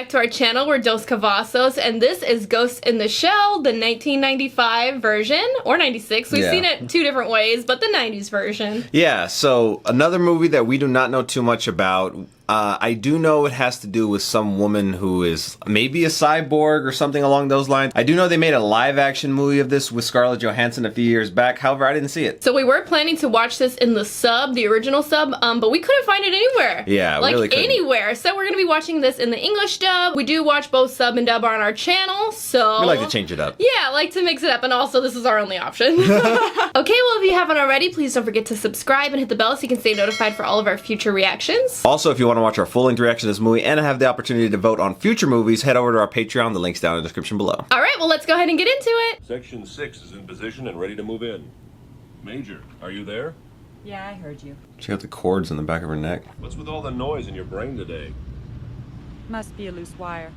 back to our channel. We're Dos Cavazos, and this is Ghost in the Shell, the 1995 version, or 96. We've seen it two different ways, but the 90s version. Yeah, so another movie that we do not know too much about. I do know it has to do with some woman who is maybe a cyborg or something along those lines. I do know they made a live-action movie of this with Scarlett Johansson a few years back. However, I didn't see it. So we were planning to watch this in the sub, the original sub, but we couldn't find it anywhere. Yeah, like really couldn't. Anywhere. So we're gonna be watching this in the English dub. We do watch both sub and dub on our channel, so we like to change it up. Yeah, like to mix it up, and also this is our only option. Okay, well, if you haven't already, please don't forget to subscribe and hit the bell so you can stay notified for all of our future reactions. Also, if you want to watch our full-length reaction to this movie and have the opportunity to vote on future movies, head over to our Patreon. The link's down in the description below. All right, well, let's go ahead and get into it. Section 6 is in position and ready to move in. Major, are you there? Yeah, I heard you. She got the cords in the back of her neck. What's with all the noise in your brain today? Must be a loose wire.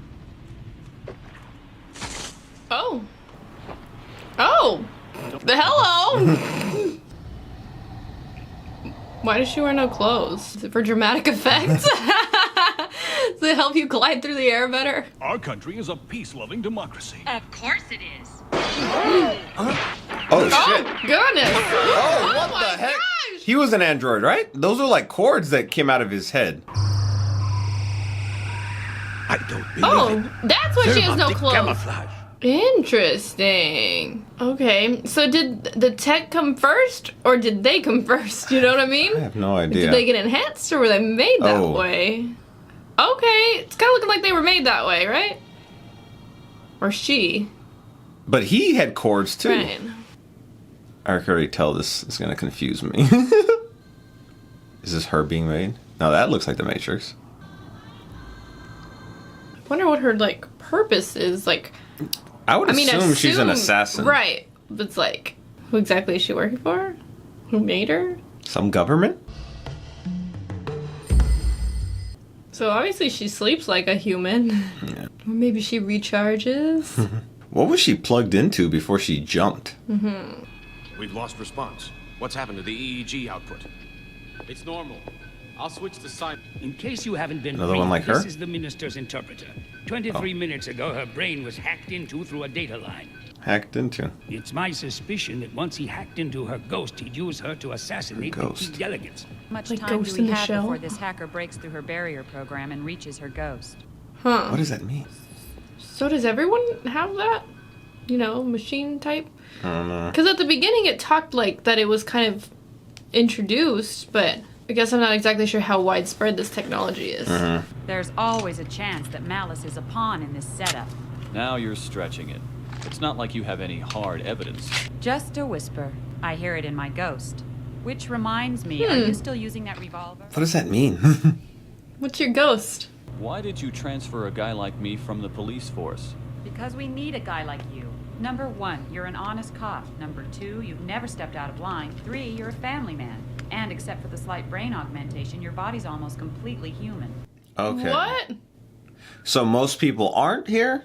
Oh. Oh. The hello. Why does she wear no clothes? Is it for dramatic effect? Does it help you glide through the air better? Our country is a peace-loving democracy. Of course it is. Oh, shit. Oh, goodness. Oh, what my the heck? gosh. He was an android, right? Those are like cords that came out of his head. I don't believe Oh, that's why she has no Optic clothes. camouflage. Interesting. Okay, so did the tech come first, or did they come first? You know what I mean? I have no idea. Did they get enhanced, or were they made that Oh. way? Okay, it's kind of looking like they were made that way, right? Or she. But he had cords too. Right. I can already tell this is gonna confuse me. Is this her being made? No, that looks like the Matrix. I wonder what her, like, purpose is, like... I would assume she's an assassin. Right. But it's like, who exactly is she working for? Who made her? Some government? So obviously she sleeps like a human. Yeah. Or maybe she recharges. What was she plugged into before she jumped? We've lost response. What's happened to the EEG output? It's normal. I'll switch to cyborg. In case you haven't been Another one like this her? is the minister's interpreter. 23 minutes ago, her brain was hacked into through a data line. Hacked into. It's my suspicion that once he hacked into her ghost, he'd use her to assassinate the key Ghost. delegates. How much Like time Ghost do in we the have Shell? before this hacker breaks through her barrier program and reaches her ghost? Huh. What does that mean? So does everyone have that? You know, machine type? I don't know. Because at the beginning it talked like that it was kind of introduced, but I guess I'm not exactly sure how widespread this technology is. There's always a chance that malice is a pawn in this setup. Now you're stretching it. It's not like you have any hard evidence. Just a whisper. I hear it in my ghost. Which reminds me, are you still using that revolver? What does that mean? What's your ghost? Why did you transfer a guy like me from the police force? Because we need a guy like you. Number 1, you're an honest cop. Number 2, you've never stepped out of line. 3, you're a family man. And except for the slight brain augmentation, your body's almost completely human. Okay. What? So most people aren't here?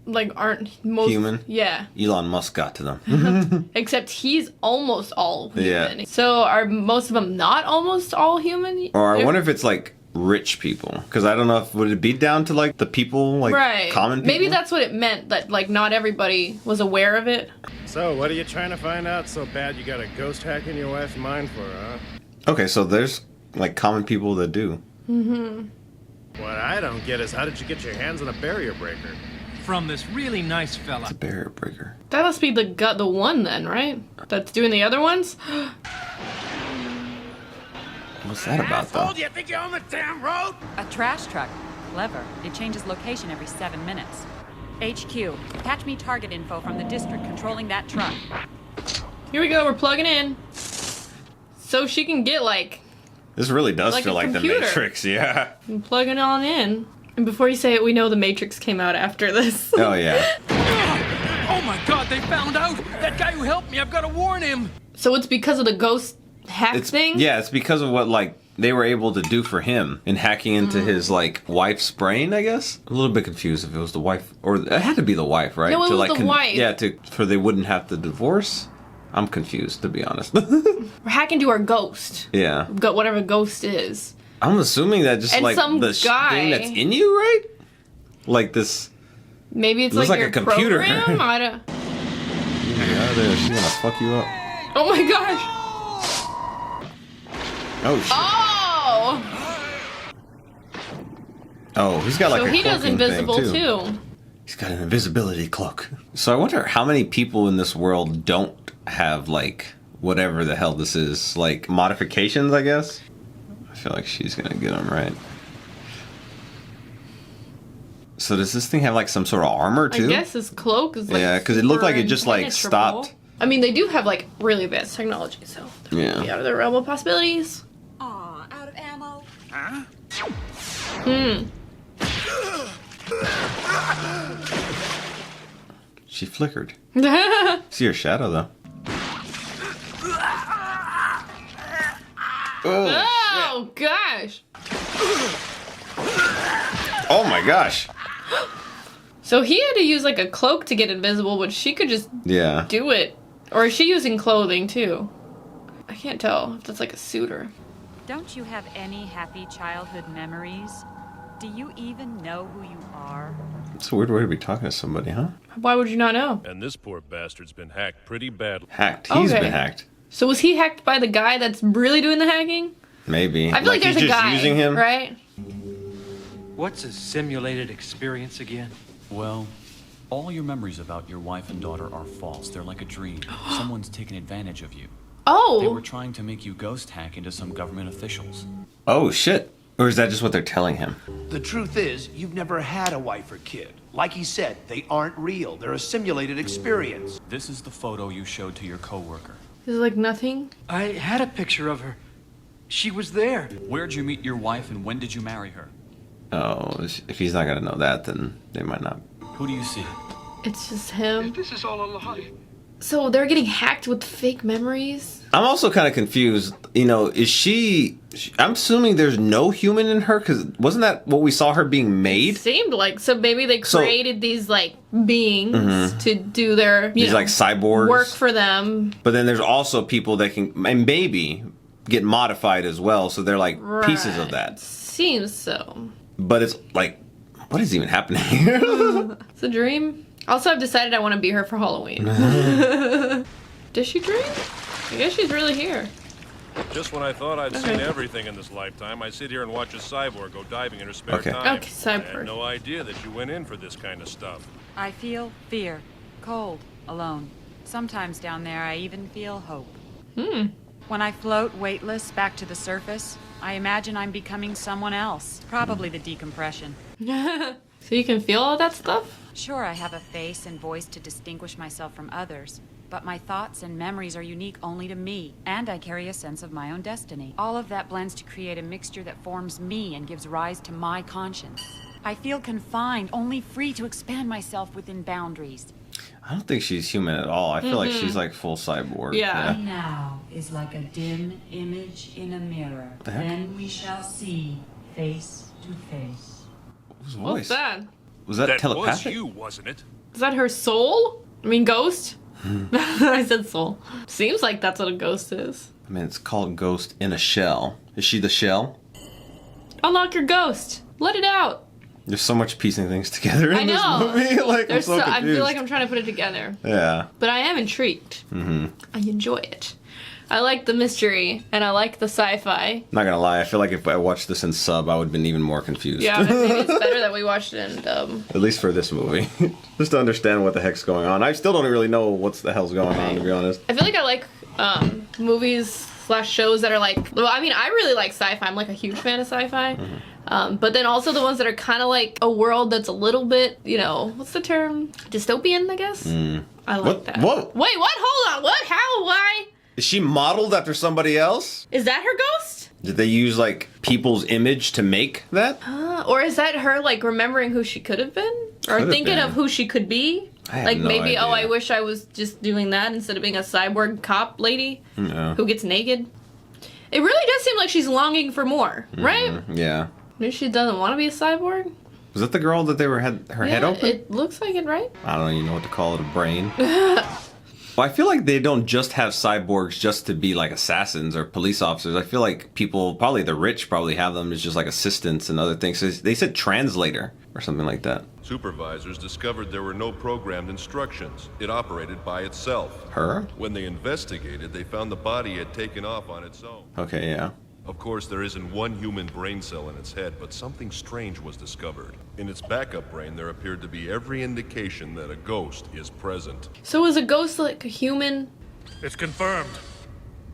Like, aren't most... Human? Yeah. Elon Musk got to them. Except he's almost all human. Yeah. So are most of them not almost all human? Or I wonder if it's like rich people. Because I don't know if, would it be down to like the people, like Right. common people? Maybe that's what it meant, that like not everybody was aware of it. So, what are you trying to find out so bad you got a ghost hack in your wife's mind for, huh? Okay, so there's like common people that do. What I don't get is how did you get your hands on a barrier breaker? From this really nice fella. It's a barrier breaker. That must be the one then, right? That's doing the other ones? What's that about though? you think you're on the damn road? A trash truck. Clever. It changes location every 7 minutes. HQ, catch me target info from the district controlling that truck. Here we go, we're plugging in. So she can get like, This really does Like feel a like the computer. Matrix, yeah. plugging on in. And before you say it, we know the Matrix came out after this. Oh yeah. Oh my god, they found out! That guy who helped me, I've got to warn him! So it's because of the ghost hack It's thing? yeah, it's because of what like they were able to do for him in hacking into his like wife's brain, I guess. I'm a little bit confused if it was the wife or it had to be the wife, right? No, it to was like the wife. Yeah, for they wouldn't have to divorce. I'm confused to be honest. We're hacking to our ghost. Yeah. Whatever ghost is. I'm assuming that just And like some the guy- thing that's in you, right? Like this. Maybe it's Looks like like your a computer. program? I don't... Get out of there. She's gonna fuck you up. Oh my gosh. Oh shit. Oh! Oh, he's got like So a he does cloaking invisible thing, too. He's got an invisibility cloak. So I wonder how many people in this world don't have like whatever the hell this is. Like modifications, I guess? I feel like she's gonna get him right. So does this thing have like some sort of armor too? I guess his cloak is like yeah, because it looked like it just like impenetrable. stopped. I mean, they do have like really advanced technology, so they're Yeah. be out of the realm of possibilities. Aw, out of ammo. Huh? She flickered. See her shadow though. Oh gosh! Oh my gosh. So he had to use like a cloak to get invisible, but she could just Yeah. do it. Or is she using clothing too? I can't tell if that's like a suit or... Don't you have any happy childhood memories? Do you even know who you are? It's a weird way to be talking to somebody, huh? Why would you not know? And this poor bastard's been hacked pretty badly. Hacked. He's Okay. been hacked. So was he hacked by the guy that's really doing the hacking? Maybe. I feel like there's he's a just guy, using him. right? What's a simulated experience again? Well, all your memories about your wife and daughter are false. They're like a dream. Someone's taken advantage of you. They were Oh! trying to make you ghost hack into some government officials. Oh shit. Or is that just what they're telling him? The truth is, you've never had a wife or kid. Like he said, they aren't real. They're a simulated experience. This is the photo you showed to your coworker. Is it like nothing? I had a picture of her. She was there. Where'd you meet your wife and when did you marry her? Oh, if he's not gonna know that, then they might not. Who do you see? It's just him. This is all a lie. So they're getting hacked with fake memories? I'm also kind of confused. You know, is she? I'm assuming there's no human in her, because wasn't that what we saw her being made? Seemed like. So maybe they So- created these like beings to do their, you These know, like cyborgs. work for them. But then there's also people that can, and maybe get modified as well. So they're like pieces of that. Seems so. But it's like, what is even happening here? It's a dream. Also, I've decided I want to be her for Halloween. Does she dream? I guess she's really here. Just when I thought I'd seen everything in this lifetime, I sit here and watch a cyborg go diving in her spare time. Okay, I cyborg. had no idea that you went in for this kind of stuff. I feel fear, cold, alone. Sometimes down there I even feel hope. When I float weightless back to the surface, I imagine I'm becoming someone else. Probably the decompression. So you can feel all that stuff? Sure, I have a face and voice to distinguish myself from others, but my thoughts and memories are unique only to me, and I carry a sense of my own destiny. All of that blends to create a mixture that forms me and gives rise to my conscience. I feel confined, only free to expand myself within boundaries. I don't think she's human at all. I feel like she's like full cyborg. Yeah. Now is like a dim image in a mirror. The heck? Then we shall see face to face. Whose What's voice? that? Was that That was telepathic? you, wasn't it? Is that her soul? I mean, ghost? I said soul. Seems like that's what a ghost is. I mean, it's called Ghost in a Shell. Is she the shell? Unlock your ghost. Let it out. There's so much piecing things together in I know. this movie. Like, There's I'm so I confused. feel like I'm trying to put it together. Yeah. But I am intrigued. I enjoy it. I like the mystery, and I like the sci-fi. Not gonna lie, I feel like if I watched this in sub, I would have been even more confused. Yeah, maybe it's better that we watched it in dub. At least for this movie. Just to understand what the heck's going on. I still don't really know what the hell's going on, to be honest. I feel like I like movies / shows that are like, well, I mean, I really like sci-fi. I'm like a huge fan of sci-fi. But then also the ones that are kind of like a world that's a little bit, you know, what's the term? Dystopian, I guess? I like What? that. Whoa. Wait, what? Hold on. What? How? Why? Is she modeled after somebody else? Is that her ghost? Did they use, like, people's image to make that? Or is that her, like, remembering who she could have been? Or Could've thinking been. of who she could be? I have Like, no maybe, oh, idea. I wish I was just doing that instead of being a cyborg cop lady No. who gets naked. It really does seem like she's longing for more, right? Yeah. Maybe she doesn't want to be a cyborg? Was that the girl that they were had her head Yeah, open? It looks like it, right? I don't even know what to call it, a brain. Well, I feel like they don't just have cyborgs just to be like assassins or police officers. I feel like people, probably the rich, probably have them as just like assistants and other things. So they said translator or something like that. Supervisors discovered there were no programmed instructions. It operated by itself. Her? When they investigated, they found the body had taken off on its own. Okay, yeah. Of course, there isn't one human brain cell in its head, but something strange was discovered. In its backup brain, there appeared to be every indication that a ghost is present. So is a ghost like a human? It's confirmed.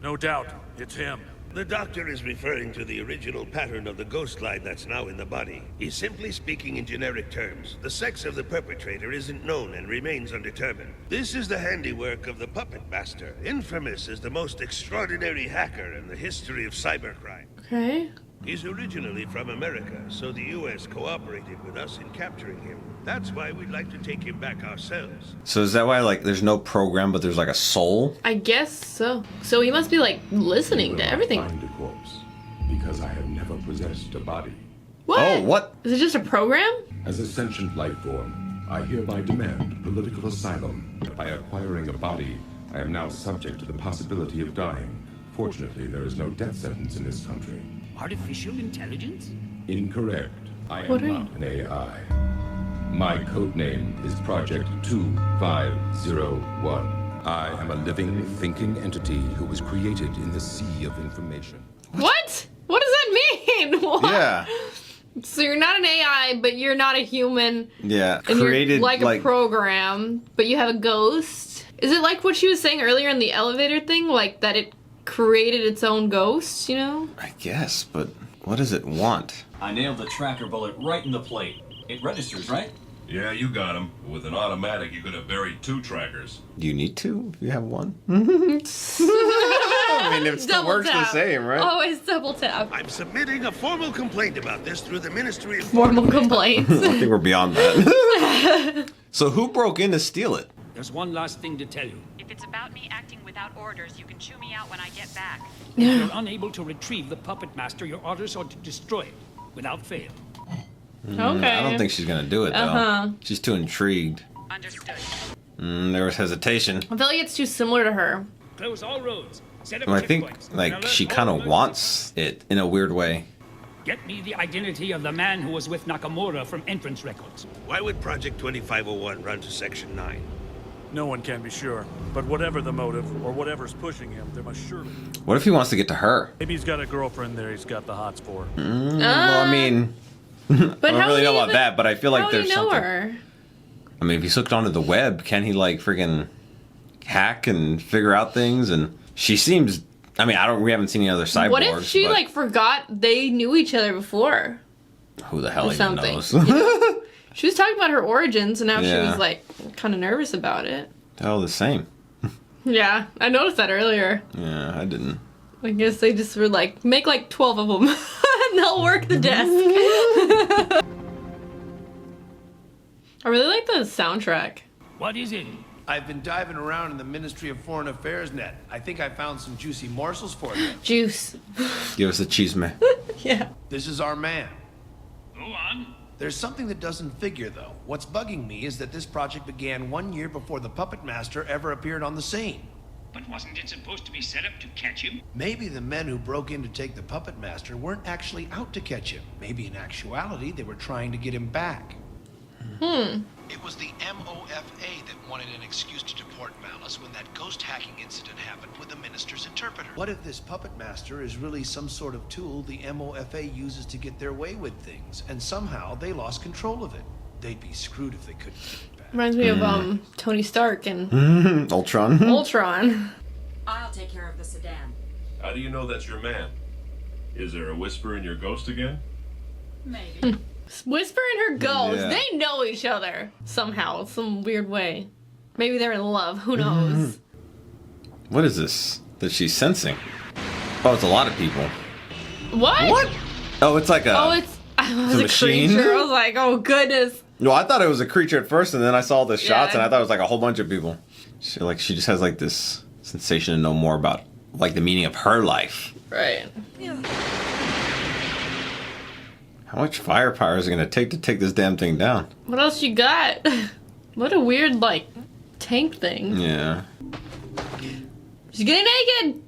No doubt, it's him. The doctor is referring to the original pattern of the ghost line that's now in the body. He's simply speaking in generic terms. The sex of the perpetrator isn't known and remains undetermined. This is the handiwork of the Puppet Master, infamous as the most extraordinary hacker in the history of cybercrime. Okay. He's originally from America, so the U.S. cooperated with us in capturing him. That's why we'd like to take him back ourselves. So is that why, like, there's no program, but there's like a soul? I guess so. So he must be like listening to everything. Find a corpse, because I have never possessed a body. What? Oh, what? Is it just a program? As a sentient life form, I hereby demand political asylum. By acquiring a body, I am now subject to the possibility of dying. Fortunately, there is no death sentence in this country. Artificial intelligence? Incorrect. I What am are not an AI. My code name is Project 2501. I am a living, thinking entity who was created in the sea of information. What? What does that mean? What? Yeah. So you're not an AI, but you're not a human. Yeah. And Created you're like a program, but you have a ghost. Is it like what she was saying earlier in the elevator thing? Like that it created its own ghost, you know? I guess, but what does it want? I nailed the tracker bullet right in the plate. It registers, right? Yeah, you got him. With an automatic, you could have buried 2 trackers. Do you need to if you have one? I mean, it still Double works tap. the same, right? Always double tap. I'm submitting a formal complaint about this through the Ministry of... Formal complaints. I think we're beyond that. So who broke in to steal it? There's one last thing to tell you. If it's about me acting without orders, you can chew me out when I get back. If you're unable to retrieve the Puppet Master, your orders are to destroy it, without fail. Okay. I don't think she's gonna do it though. Uh-huh. She's too intrigued. Understood. There was hesitation. I feel like it's too similar to her. Close all roads. Set up Well, I think checkpoints. like Alert she all kind of emergency- wants it in a weird way. Get me the identity of the man who was with Nakamura from entrance records. Why would Project 2501 run to Section 9? No one can be sure. But whatever the motive, or whatever's pushing him, there must surely... What if he wants to get to her? Maybe he's got a girlfriend there he's got the hots for. Well, I mean, I don't really know about that, but I feel like How there's do you know something. her? I mean, if he's hooked onto the web, can he like friggin' hack and figure out things? And she seems. I mean, we haven't seen any other cyborgs. What if she but like forgot they knew each other before? Who the hell or even something? knows? You know? She was talking about her origins, and now she Yeah. was like kind of nervous about it. They're all the same. Yeah, I noticed that earlier. Yeah, I didn't. I guess they just were like, make like 12 of them, and they'll work the desk. I really like the soundtrack. What is it? I've been diving around in the Ministry of Foreign Affairs net. I think I found some juicy morsels for you. Juice. Give us a cheese man. Yeah. This is our man. Go on. There's something that doesn't figure, though. What's bugging me is that this project began 1 year before the Puppet Master ever appeared on the scene. But wasn't it supposed to be set up to catch him? Maybe the men who broke in to take the Puppet Master weren't actually out to catch him. Maybe in actuality, they were trying to get him back. It was the MOFA that wanted an excuse to deport Malice when that ghost hacking incident happened with the minister's interpreter. What if this Puppet Master is really some sort of tool the MOFA uses to get their way with things, and somehow they lost control of it? They'd be screwed if they couldn't get it back. Reminds me of Tony Stark and Ultron. Ultron. I'll take care of the sedan. How do you know that's your man? Is there a whisper in your ghost again? Maybe. Whisper and her ghost. Yeah. They know each other somehow, some weird way. Maybe they're in love. Who knows? What is this that she's sensing? Oh, it's a lot of people. What? What? Oh, it's like a. Oh, it's a a machine? creature. I was like, oh goodness. No, I thought it was a creature at first, and then I saw the shots, Yeah. and I thought it was like a whole bunch of people. She just has like this sensation to know more about like the meaning of her life. Right. How much firepower is it gonna take to take this damn thing down? What else you got? What a weird like tank thing. Yeah. She's getting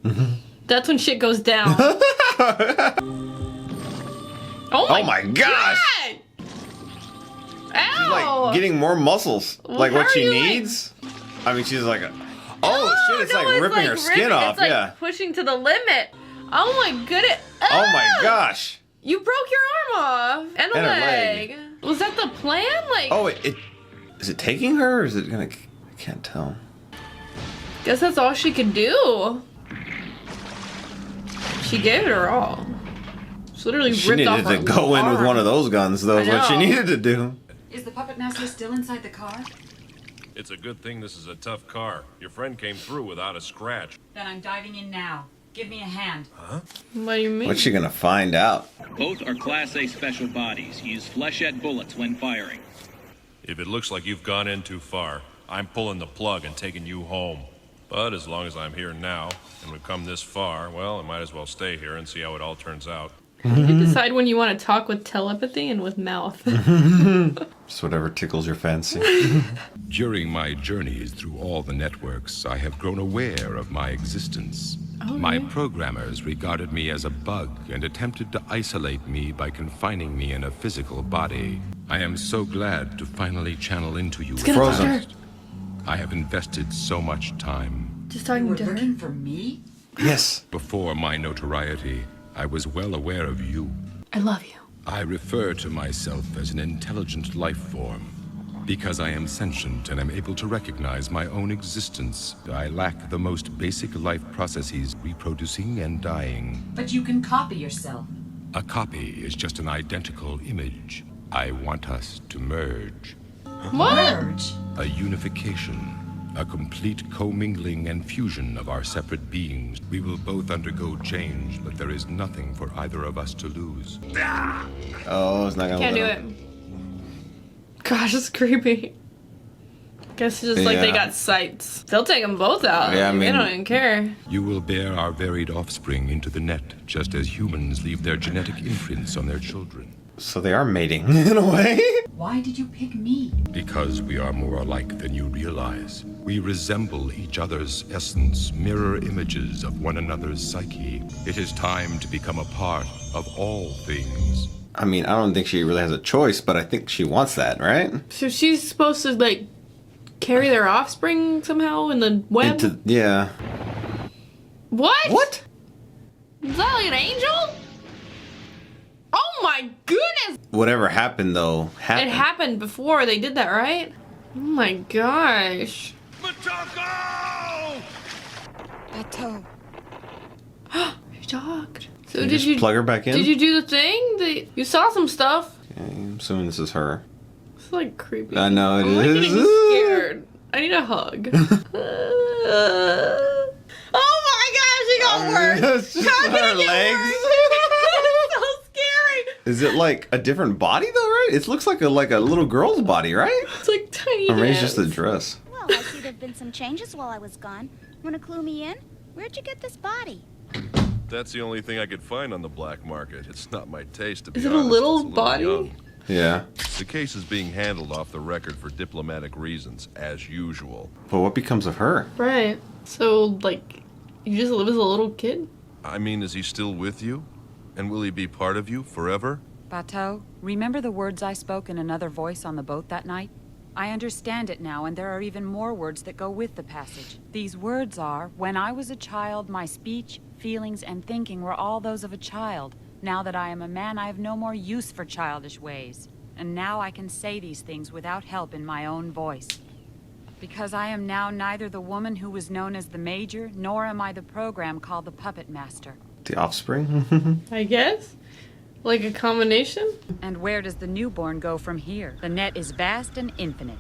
naked. That's when shit goes down. Oh my gosh! She's like getting more muscles. Well, like how what are she you, needs. I mean, she's like, oh shit! It's no, like ripping her skin off. It's like Yeah. pushing to the limit. Oh my goodness. Oh my gosh. You broke your arm off and a And her leg. Was that the plan? Like. Oh, is it taking her or is it gonna? I can't tell. Guess that's all she could do. She gave it her all. She literally She ripped off needed her to go in with arm. one of those guns. Though is what she know. needed to do. Is the puppet master still inside the car? It's a good thing this is a tough car. Your friend came through without a scratch. Then I'm diving in now. Give me a hand. Huh? What do you mean? What's she gonna find out? Both are Class A special bodies. Use flechette bullets when firing. If it looks like you've gone in too far, I'm pulling the plug and taking you home. But as long as I'm here now, and we've come this far, well, I might as well stay here and see how it all turns out. You decide when you want to talk with telepathy and with mouth. Just whatever tickles your fancy. During my journeys through all the networks, I have grown aware of my existence. My programmers regarded me as a bug and attempted to isolate me by confining me in a physical body. I am so glad to finally channel into you. Frozen. I have invested so much time. Just talking to her. Looking for me? Yes. Before my notoriety, I was well aware of you. I love you. I refer to myself as an intelligent life form. Because I am sentient and am able to recognize my own existence, I lack the most basic life processes, reproducing and dying. But you can copy yourself. A copy is just an identical image. I want us to merge. What? Merge? A unification. A complete commingling and fusion of our separate beings. We will both undergo change, but there is nothing for either of us to lose. Oh, it's not gonna Can't do let it. him. Gosh, it's creepy. Guess it's just like they Yeah. got sights. They'll take them both out. Yeah, I they mean- don't even care. You will bear our varied offspring into the net, just as humans leave their genetic imprints on their children. So they are mating in a way. Why did you pick me? Because we are more alike than you realize. We resemble each other's essence, mirror images of one another's psyche. It is time to become a part of all things. I mean, I don't think she really has a choice, but I think she wants that, right? So she's supposed to like carry their offspring somehow in the web. Yeah. What? What? Is that like an angel? Oh my goodness! Whatever happened though happened. It happened before they did that, right? Oh my gosh. Bateau. She talked. So Can you did just you plug her back in? Did you do the thing? You saw some stuff. Okay, I'm assuming this is her. It's like creepy. I know it I'm like is. getting scared. I need a hug. Oh my gosh, it got worse. It's just How did her it get legs. worse? It's so scary. Is it like a different body though, right? It looks like a little girl's body, right? It's like tiny Or maybe it's hands. just a dress. Well, I see there've been some changes while I was gone. Wanna clue me in? Where'd you get this body? That's the only thing I could find on the black market. It's not my taste, to be Is it a honest. little It's body? young. Yeah. The case is being handled off the record for diplomatic reasons, as usual. But what becomes of her? Right. So like, you just live as a little kid? I mean, is he still with you? And will he be part of you forever? Bateau, remember the words I spoke in another voice on the boat that night? I understand it now, and there are even more words that go with the passage. These words are, when I was a child, my speech, feelings, and thinking were all those of a child. Now that I am a man, I have no more use for childish ways. And now I can say these things without help in my own voice. Because I am now neither the woman who was known as the Major, nor am I the program called the Puppet Master. The offspring? I guess. Like a combination? And where does the newborn go from here? The net is vast and infinite.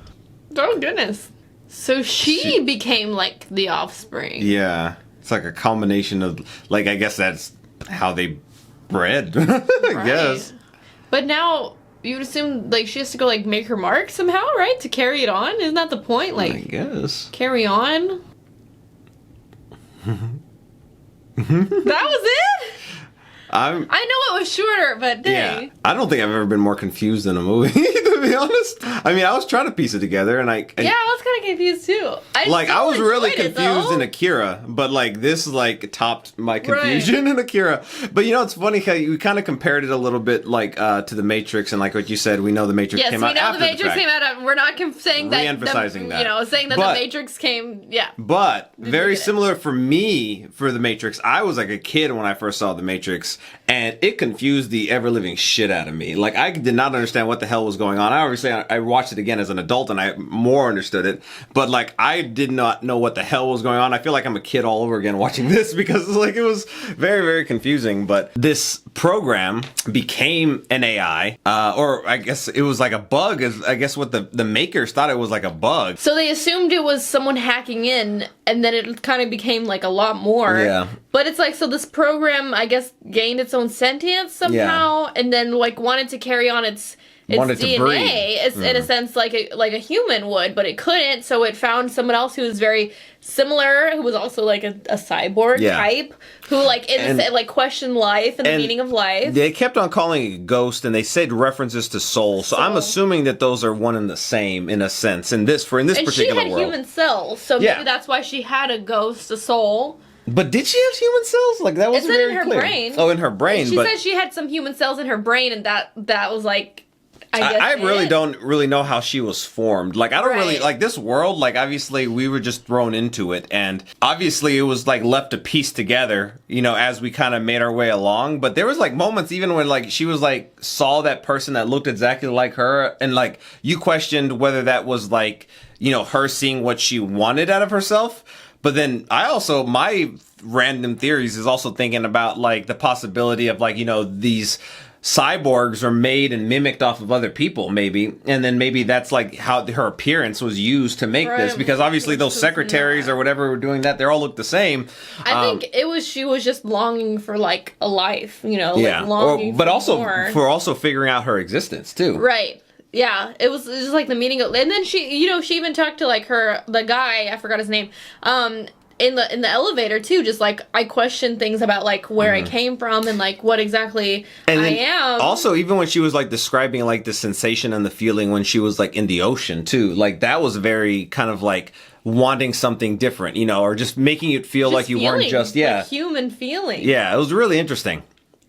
Oh goodness. So she became like the offspring. Yeah. It's like a combination of, like, I guess that's how they bred. I guess. But now you would assume like she has to go like make her mark somehow, right? To carry it on? Isn't that the point? Like I guess. carry on? That was it? I know it was shorter, but dang. Yeah, I don't think I've ever been more confused in a movie, to be honest. I mean, I was trying to piece it together, and I was kind of confused too. I was really confused in Akira, but like this like topped my confusion in Akira. But you know, it's funny how you kind of compared it a little bit like to the Matrix, and like what you said, we know the Matrix came out after the fact. Yes, we know the Matrix came out. We're not saying that. Re-emphasizing that. You know, saying that the Matrix came. Yeah. But very similar for me for the Matrix. I was like a kid when I first saw the Matrix, and it confused the ever living shit out of me. Like I did not understand what the hell was going on. I watched it again as an adult, and I more understood it. But like I did not know what the hell was going on. I feel like I'm a kid all over again watching this because like it was very, very confusing. But this program became an AI, or I guess it was like a bug. Is I guess what the makers thought it was like a bug. So they assumed it was someone hacking in, and then it kind of became like a lot more. Yeah. But it's like, so this program, I guess, gained its own sentience somehow, and then like wanted to carry on its DNA, in a sense, like a human would, but it couldn't. So it found someone else who was very similar, who was also like a cyborg type, who like questioned life and the meaning of life. They kept on calling it ghost, and they said references to soul. So I'm assuming that those are one and the same in a sense. In this particular world, she had human cells, so maybe that's why she had a ghost, a soul. But did she have human cells? Like that wasn't very clear. In her brain. Oh, in her brain. She said she had some human cells in her brain, and that was like. I really don't really know how she was formed. Like, I don't really, like, this world, like, obviously, we were just thrown into it, and obviously, it was, like, left to piece together, you know, as we kind of made our way along, but there was, like, moments even when, like, she was, like, saw that person that looked exactly like her, and, like, you questioned whether that was, like, you know, her seeing what she wanted out of herself, but then my random theories is also thinking about, like, the possibility of, like, you know, these cyborgs are made and mimicked off of other people, maybe, and then maybe that's like how her appearance was used to make this, because obviously those secretaries or whatever were doing that, they all look the same. I think she was just longing for like a life, you know, like longing but for also more. for also figuring out her existence too. Right. Yeah, it was just like the meaning of, and then she, you know, she even talked to like the guy, I forgot his name, in the elevator too, just like I questioned things about like where I came from and like what exactly I am. Also, even when she was like describing like the sensation and the feeling when she was like in the ocean too, like that was very kind of like wanting something different, you know, or just making it feel like you weren't just like human feeling. Yeah, it was really interesting.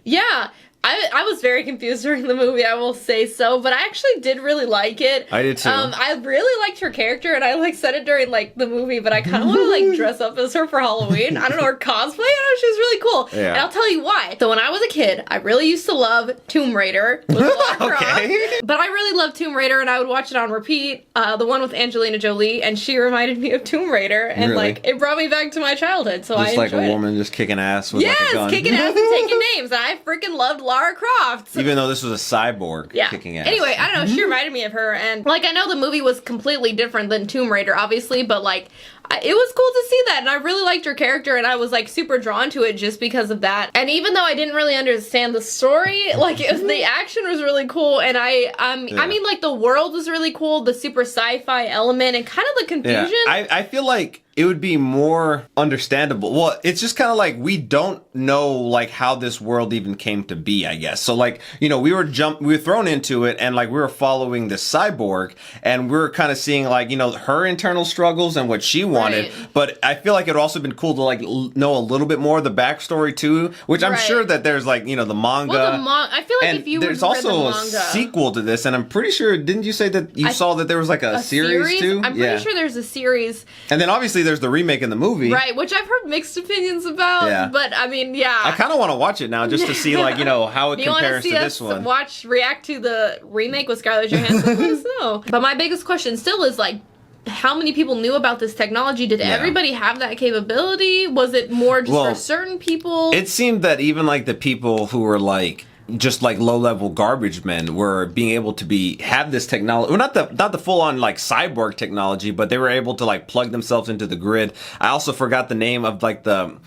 Yeah. I was very confused during the movie, I will say so, but I actually did really like it. I did too. I really liked her character, and I like said it during like the movie, but I kind of want to like dress up as her for Halloween. I don't know, or cosplay. I don't know, she was really cool. Yeah. And I'll tell you why. So when I was a kid, I really used to love Tomb Raider with Lara Croft. But I really loved Tomb Raider, and I would watch it on repeat. The one with Angelina Jolie, and she reminded me of Tomb Raider, and like it brought me back to my childhood. So just I enjoyed like a woman just kicking ass with like a gun. Kicking ass and taking names. And I freaking loved Lara Croft. Even though this was a cyborg kicking ass. Anyway, I don't know, she reminded me of her, and like I know the movie was completely different than Tomb Raider, obviously, but like it was cool to see that, and I really liked her character, and I was like super drawn to it just because of that. And even though I didn't really understand the story, like the action was really cool, and I mean like the world was really cool, the super sci-fi element, and kind of the confusion. Yeah. I feel like it would be more understandable. Well, it's just kind of like we don't know like how this world even came to be, I guess. So like, you know, we were thrown into it, and like we were following this cyborg, and we were kind of seeing like, you know, her internal struggles and what she wanted. Right. But I feel like it would also been cool to like know a little bit more of the backstory too, which I'm sure that there's like, you know, the manga. Well, I feel like if you there's also a sequel to this, and I'm pretty sure, didn't you say that you saw that there was like a series too? I'm pretty sure there's a series. And then obviously there's the remake in the movie, right, which I've heard mixed opinions about. Yeah. But I mean, I kind of want to watch it now just to see like, you know, how it compares to this one. React to the remake with Scarlett Johansson? Let us know. But my biggest question still is like, how many people knew about this technology? Did everybody have that capability? Was it more just for certain people? It seemed that even like the people who were like just like low-level garbage men were being able to have this technology. Well, not the full-on like cyborg technology, but they were able to like plug themselves into the grid. I also forgot the name of like the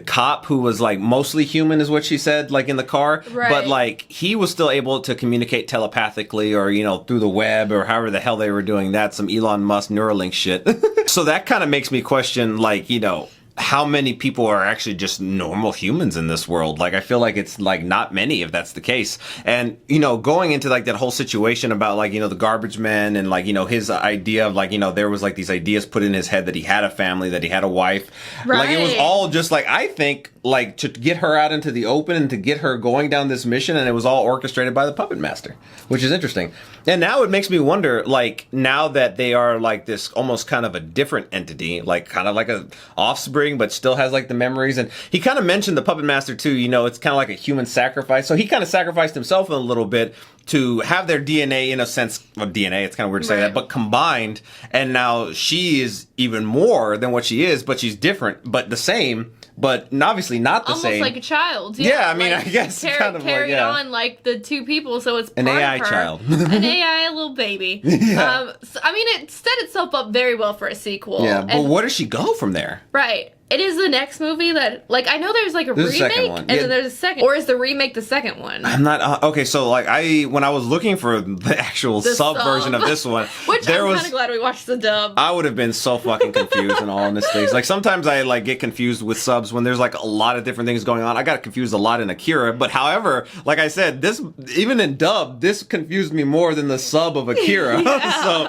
cop who was like mostly human, is what she said, like in the car. Right. But like he was still able to communicate telepathically, or you know, through the web, or however the hell they were doing that, some Elon Musk Neuralink shit. So that kind of makes me question, like, you know, how many people are actually just normal humans in this world. Like, I feel like it's like not many, if that's the case. And, you know, going into like that whole situation about like, you know, the garbage man and like, you know, his idea of like, you know, there was like these ideas put in his head that he had a family, that he had a wife. Right. Like, it was all just like, I think, like, to get her out into the open and to get her going down this mission, and it was all orchestrated by the puppet master, which is interesting. And now it makes me wonder, like, now that they are like this almost kind of a different entity, like kind of like a offspring, but still has like the memories. And he kind of mentioned the puppet master too, you know, it's kind of like a human sacrifice. So he kind of sacrificed himself a little bit to have their DNA, in a sense, well, DNA, it's kind of weird to say that, but combined. And now she is even more than what she is, but she's different, but the same. But obviously not the almost same. Almost like a child. Yeah, I mean, like, I guess kind of carried like, on like the two people, so it's an part AI of her. child. An AI little baby. Yeah. So, I mean, it set itself up very well for a sequel. Yeah, but where does she go from there? Right. It is the next movie that, like, I know there's like a There's a remake, second one. and Yeah. then there's a second. Or is the remake the second one? I'm not okay. So like when I was looking for the actual sub version of this one, which there I'm was kind of glad we watched the dub. I would have been so fucking confused in all honesty. Like sometimes I like get confused with subs when there's like a lot of different things going on. I got confused a lot in Akira, but however, like I said, this even in dub, this confused me more than the sub of Akira. So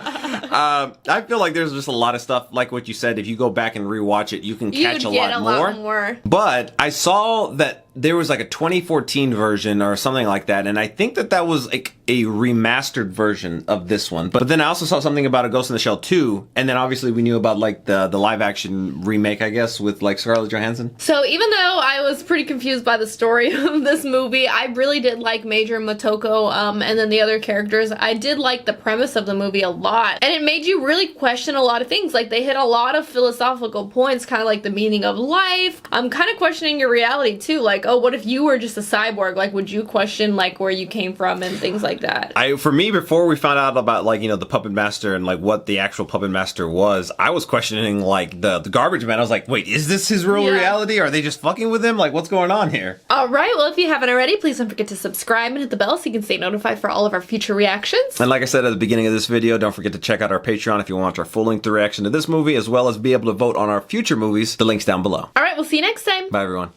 I feel like there's just a lot of stuff like what you said. If you go back and rewatch it, you can catch a lot more. But I saw that there was like a 2014 version or something like that, and I think that was like a remastered version of this one. But then I also saw something about a Ghost in the Shell 2, and then obviously we knew about like the live action remake, I guess, with like Scarlett Johansson. So even though I was pretty confused by the story of this movie, I really did like Major Motoko, and then the other characters. I did like the premise of the movie a lot, and it made you really question a lot of things. Like, they hit a lot of philosophical points, kind of like the meaning of life. I'm kind of questioning your reality too, like, oh, what if you were just a cyborg? Like, would you question like where you came from and things like that? For me, before we found out about like, you know, the puppet master and like what the actual puppet master was, I was questioning like the garbage man. I was like, wait, is this his real reality? Are they just fucking with him? Like, what's going on here? All right, well, if you haven't already, please don't forget to subscribe and hit the bell so you can stay notified for all of our future reactions. And like I said at the beginning of this video, don't forget to check out our Patreon if you want our full-length reaction to this movie, as well as be able to vote on our future movies. The link's down below. All right, we'll see you next time. Bye, everyone.